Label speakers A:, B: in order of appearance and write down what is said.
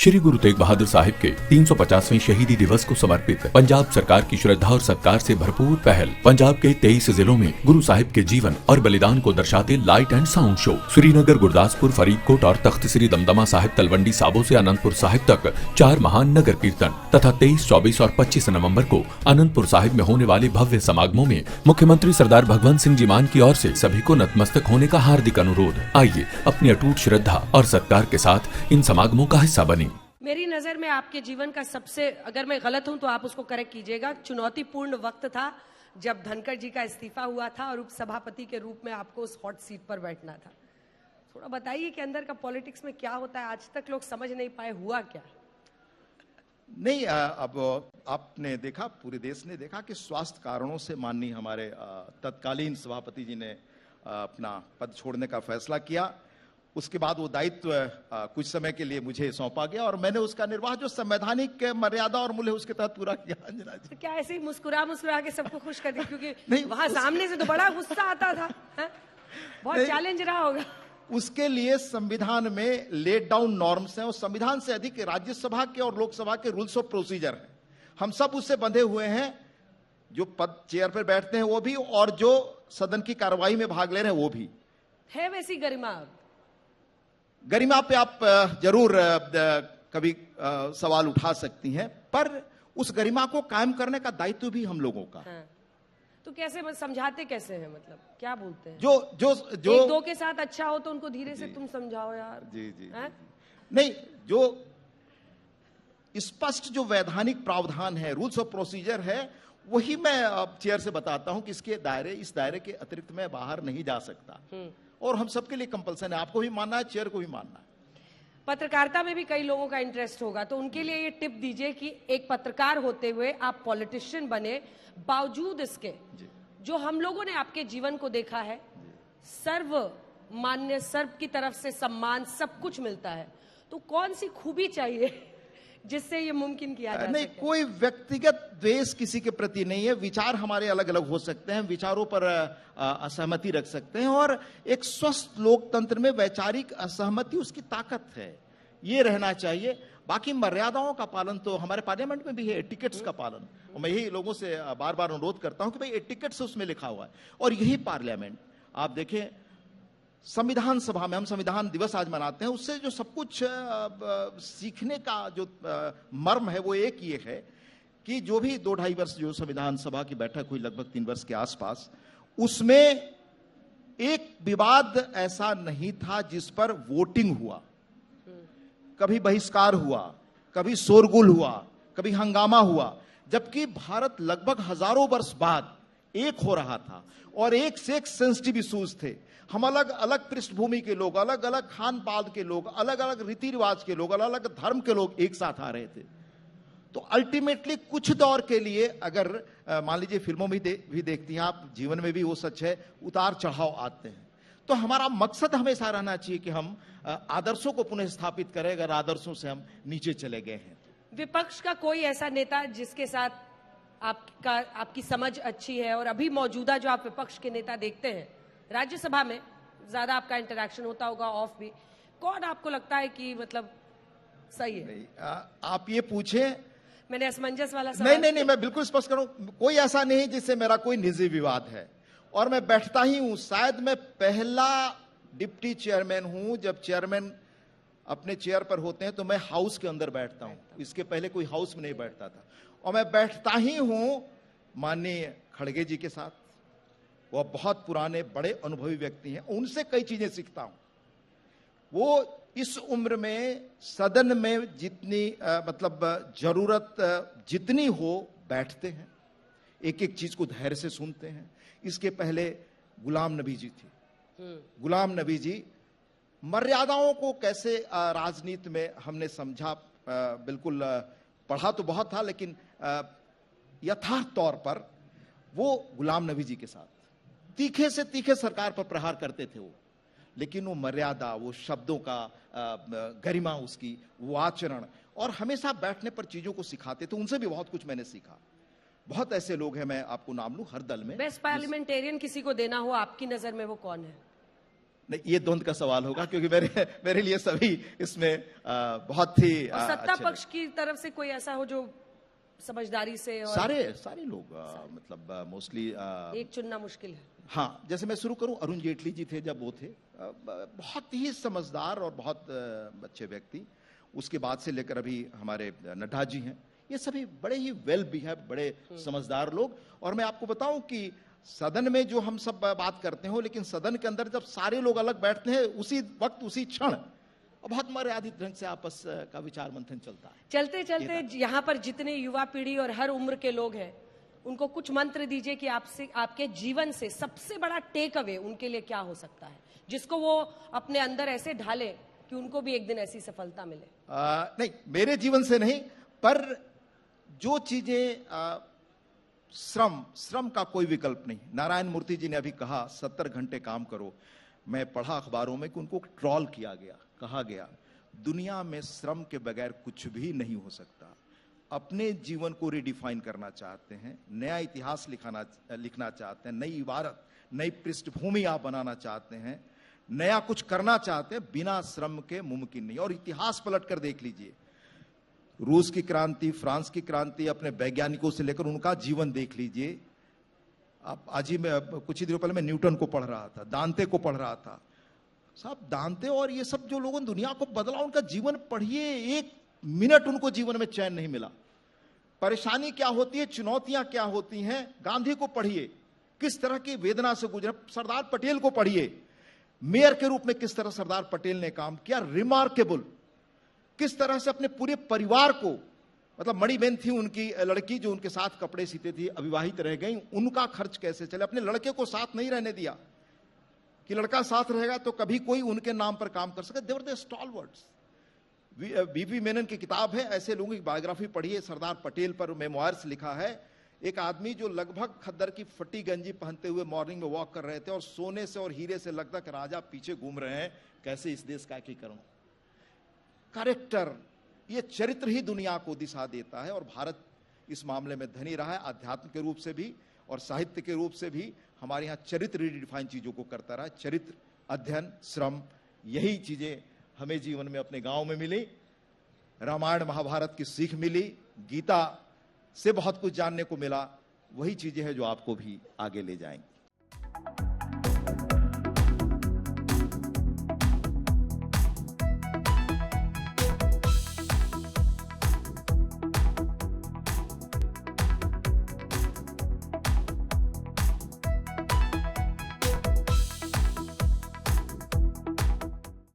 A: श्री गुरु तेग बहादुर साहिब के 350वें शहीदी दिवस को समर्पित पंजाब सरकार की श्रद्धा और सत्कार से भरपूर पहल। पंजाब के 23 जिलों में गुरु साहिब के जीवन और बलिदान को दर्शाते light and sound show Srinagar, Gurdaspur, Faridkot और तख्त श्री दमदमा साहिब, तलवंडी साबो से अनंतपुर साहिब तक 4 महान नगर कीर्तन तथा 23, 24 और 25 नवम्बर को अनंतपुर साहिब में होने वाले भव्य समागमों में मुख्यमंत्री सरदार भगवंत सिंह जी मान की ओर से सभी को नतमस्तक होने का हार्दिक अनुरोध। आइए अपनी अटूट श्रद्धा और सत्कार के साथ इन समागमों का हिस्सा बने।
B: मेरी नजर में आपके जीवन का सबसे, अगर मैं गलत हूं तो आप उसको करेक्ट कीजिएगा, चुनौतीपूर्ण वक्त था जब धनखड़ जी का इस्तीफा हुआ था और उपसभापति के रूप में आपको उस हॉट सीट पर बैठना था। थोड़ा बताइए कि अंदर का पॉलिटिक्स में क्या होता है, आज तक लोग समझ नहीं पाए, हुआ क्या?
C: नहीं, अब आपने देखा, पूरे देश ने देखा कि स्वास्थ्य कारणों से माननीय हमारे तत्कालीन सभापति जी ने अपना पद छोड़ने का फैसला किया। उसके बाद वो दायित्व कुछ समय के लिए मुझे सौंपा गया और मैंने उसका निर्वाह जो संवैधानिक मर्यादा और मूल्य उसके तहत पूरा किया। अंजना जी,
B: तो क्या ऐसे ही मुस्कुरा के सबको खुश कर दिया? क्योंकि वहां सामने से तो बड़ा गुस्सा आता था, बहुत चैलेंज रहा होगा।
C: उसके लिए संविधान में लेड डाउन नॉर्म्स हैं और संविधान से अधिक राज्यसभा के और लोकसभा के रूल्स ऑफ प्रोसीजर हैं। हम सब उससे बंधे हुए हैं, जो पद चेयर पर बैठते हैं वो भी और जो सदन की कार्रवाई में भाग ले रहे हैं वो भी।
B: है वैसी
C: गरिमा पे आप जरूर कभी सवाल उठा सकती हैं, पर उस गरिमा को कायम करने का दायित्व भी हम लोगों का।
B: हाँ। तो कैसे समझाते कैसे हैं, मतलब क्या बोलते हैं?
C: जो
B: एक दो के साथ अच्छा हो तो उनको धीरे से तुम समझाओ यार।
C: जी। नहीं, जो स्पष्ट जो वैधानिक प्रावधान है, रूल्स ऑफ प्रोसीजर है, वही मैं अब चेयर से बताता हूं कि इस दायरे के अतिरिक्त मैं बाहर नहीं जा सकता और हम सबके लिए कंपल्सन है, आपको भी मानना है, चेयर को भी मानना है।
B: पत्रकारिता में भी कई लोगों का इंटरेस्ट होगा, तो उनके लिए ये टिप दीजिए कि एक पत्रकार होते हुए आप पॉलिटिशियन बने, बावजूद इसके जो हम लोगों ने आपके जीवन को देखा है, सर्वमान्य, सर्व की तरफ से सम्मान सब कुछ मिलता है, तो कौन सी खूबी चाहिए जिससे ये मुमकिन किया जा सके?
C: नहीं, कोई व्यक्तिगत द्वेष किसी के प्रति नहीं है। विचार हमारे अलग अलग हो सकते हैं, विचारों पर असहमति रख सकते हैं और एक स्वस्थ लोकतंत्र में वैचारिक असहमति उसकी ताकत है, ये रहना चाहिए। बाकी मर्यादाओं का पालन तो हमारे पार्लियामेंट में भी है, एटिकेट्स का पालन, और मैं यही लोगों से बार बार अनुरोध करता हूं कि भाई एटिकेट्स उसमें लिखा हुआ है। और यही पार्लियामेंट आप देखें, संविधान सभा में हम संविधान दिवस आज मनाते हैं, उससे जो सब कुछ सीखने का जो मर्म है वो एक ही है कि जो भी 2-2.5 वर्ष जो संविधान सभा की बैठक हुई, लगभग 3 वर्ष के आसपास, उसमें एक विवाद ऐसा नहीं था जिस पर वोटिंग हुआ। कभी बहिष्कार हुआ, कभी शोरगुल हुआ, कभी हंगामा हुआ, जबकि भारत लगभग हजारों वर्ष बाद एक हो रहा था और एक से एक सेंसिटिव इश्यूज थे। हम अलग अलग पृष्ठभूमि के लोग, अलग अलग खान पान के लोग, अलग अलग रीति रिवाज के लोग, अलग अलग धर्म के लोग एक साथ आ रहे थे। तो अल्टीमेटली कुछ दौर के लिए, अगर मान लीजिए फिल्मों में भी देखती हैं आप, जीवन में भी वो सच है, उतार चढ़ाव आते हैं। तो हमारा मकसद हमेशा रहना चाहिए कि हम आदर्शों को पुनः स्थापित करें, अगर आदर्शों से हम नीचे चले गए हैं।
B: विपक्ष का कोई ऐसा नेता जिसके साथ आपकी समझ अच्छी है, और अभी मौजूदा जो आप विपक्ष के नेता देखते हैं, राज्यसभा में ज्यादा आपका इंटरेक्शन होता होगा, ऑफ भी, कौन आपको लगता है कि मतलब सही है?
C: आप ये पूछे,
B: मैंने असमंजस वाला सवाल
C: नहीं, मैं बिल्कुल स्पष्ट करूं, कोई ऐसा नहीं जिससे मेरा कोई निजी विवाद है और मैं बैठता ही हूं। शायद मैं पहला डिप्टी चेयरमैन हूं, जब चेयरमैन अपने चेयर पर होते हैं तो मैं हाउस के अंदर बैठता हूं, इसके पहले कोई हाउस में नहीं बैठता था। और मैं बैठता ही हूं माननीय खड़गे जी के साथ, वो बहुत पुराने बड़े अनुभवी व्यक्ति हैं, उनसे कई चीजें सीखता हूं। वो इस उम्र में सदन में जितनी मतलब जरूरत जितनी हो बैठते हैं, एक एक चीज को धैर्य से सुनते हैं। इसके पहले गुलाम नबी जी थे, गुलाम नबी जी मर्यादाओं को कैसे राजनीति में हमने समझा, बिल्कुल पढ़ा तो बहुत था, लेकिन यथार्थ तौर पर वो गुलाम नबी जी के साथ तीखे से तीखे सरकार पर प्रहार करते थे वो, लेकिन वो मर्यादा, वो शब्दों का गरिमा, उसकी वो आचरण, और हमेशा बैठने पर चीजों को सिखाते थे। उनसे भी बहुत कुछ मैंने सीखा। बहुत ऐसे लोग हैं, मैं आपको नाम लूं हर दल में।
B: बेस्ट पार्लियामेंटेरियन किसी को देना हो आपकी नजर में वो कौन है?
C: नहीं, ये द्वंद का सवाल होगा, क्योंकि मेरे लिए सभी इसमें बहुत ही
B: और सत्ता
C: अच्छे
B: पक्ष की तरफ से कोई ऐसा हो जो समझदारी से और
C: सारे लोग मतलब मोस्टली
B: एक चुनना मुश्किल है।
C: हाँ, जैसे मैं शुरू करूं, अरुण जेटली जी थे जब वो थे, बहुत ही समझदार और बहुत अच्छे व्यक्ति। उसके बाद से लेकर अभी हमारे नड्डा जी हैं, ये सभी बड़े ही वेल बिहेव, बड़े समझदार लोग। और मैं आपको बताऊं कि सदन में जो हम सब बात करते हो, लेकिन सदन के अंदर जब सारे लोग अलग बैठते हैं, उसी वक्त उसी क्षण बहुत मर्यादित ढंग से आपस का विचार मंथन चलता है।
B: चलते चलते यहाँ पर जितने युवा पीढ़ी और हर उम्र के लोग हैं, उनको कुछ मंत्र दीजिए कि आपसे, आपके जीवन से सबसे बड़ा टेक अवे उनके लिए क्या हो सकता है, जिसको वो अपने अंदर ऐसे ढाले कि उनको भी एक दिन ऐसी सफलता मिले।
C: नहीं, मेरे जीवन से नहीं, पर जो चीजें श्रम का कोई विकल्प नहीं। नारायण मूर्ति जी ने अभी कहा 70 घंटे काम करो। मैं पढ़ा अखबारों में कि उनको ट्रोल किया गया, कहा गया दुनिया में श्रम के बगैर कुछ भी नहीं हो सकता। अपने जीवन को रिडिफाइन करना चाहते हैं, नया इतिहास लिखना चाहते हैं, नई इबारत, नई पृष्ठभूमि आप बनाना चाहते हैं, नया कुछ करना चाहते हैं, बिना श्रम के मुमकिन नहीं। और इतिहास पलट कर देख लीजिए, रूस की क्रांति, फ्रांस की क्रांति, अपने वैज्ञानिकों से लेकर उनका जीवन देख लीजिए। आप आज ही मैं कुछ ही दिनों पहले मैं न्यूटन को पढ़ रहा था, दांते को पढ़ रहा था। साहब, दांते और ये सब जो लोगों ने दुनिया को बदला, उनका जीवन पढ़िए, एक मिनट उनको जीवन में चैन नहीं मिला। परेशानी क्या होती है, चुनौतियां क्या होती हैं, गांधी को पढ़िए, किस तरह की वेदना से गुजरे। सरदार पटेल को पढ़िए, मेयर के रूप में किस तरह सरदार पटेल ने काम किया, रिमार्केबल। किस तरह से अपने पूरे परिवार को, मतलब मणिबेन थी उनकी लड़की जो उनके साथ कपड़े सीते थी, अविवाहित रह गई, उनका खर्च कैसे चले, अपने लड़के को साथ नहीं रहने दिया कि लड़का साथ रहेगा तो कभी कोई उनके नाम पर काम कर सके। देवर द स्टॉलवर्ड्स। बीपी मेनन की किताब है, ऐसे लोगों की बायोग्राफी पढ़िए, सरदार पटेल पर मेमोयर्स लिखा है। एक आदमी जो लगभग खद्दर की फटी गंजी पहनते हुए मॉर्निंग में वॉक कर रहे थे और सोने से और हीरे से लगता कि राजा पीछे घूम रहे हैं, कैसे इस देश का एकीकरण। कैरेक्टर, ये चरित्र ही दुनिया को दिशा देता है। और भारत इस मामले में धनी रहा है, आध्यात्म के रूप से भी और साहित्य के रूप से भी। हमारे यहाँ चरित्र रिडिफाइन चीजों को करता रहा। चरित्र, अध्ययन, श्रम, यही चीजें हमें जीवन में अपने गांव में मिली। रामायण महाभारत की सीख मिली, गीता से बहुत कुछ जानने को मिला। वही चीजें हैं जो आपको भी आगे ले जाएंगी।